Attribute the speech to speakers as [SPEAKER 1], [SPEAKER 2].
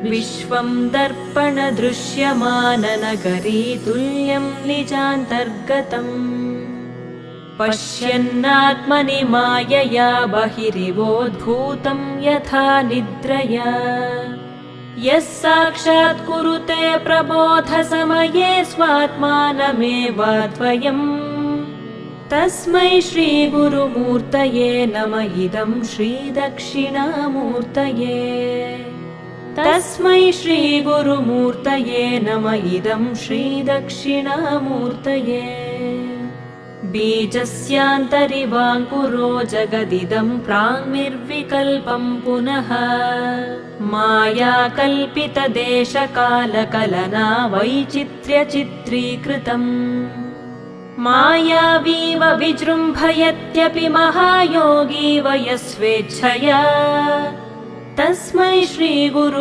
[SPEAKER 1] विश्वं दर्पणदृश्यमाननगरी तुल्यं निजान्तर्गतम् पश्यन्नात्मनि मायया बहिरिवोद्भूतं यथा निद्रया यः साक्षात् कुरुते प्रबोधसमये स्वात्मानमेवाद्वयम् तस्मै श्रीगुरुमूर्तये नम इदं श्रीदक्षिणामूर्तये तस्मै श्रीगुरुमूर्तये नम इदं श्रीदक्षिणामूर्तये बीजस्यान्तरिवाङ्कुरो जगदिदं प्राङ्निर्विकल्पं पुनः मायाकल्पितदेशकालकलना वैचित्र्यचित्रीकृतम् मायावीव विजृम्भयत्यपि महायोगी वयस्वेच्छया तस्मै श्रीगुरु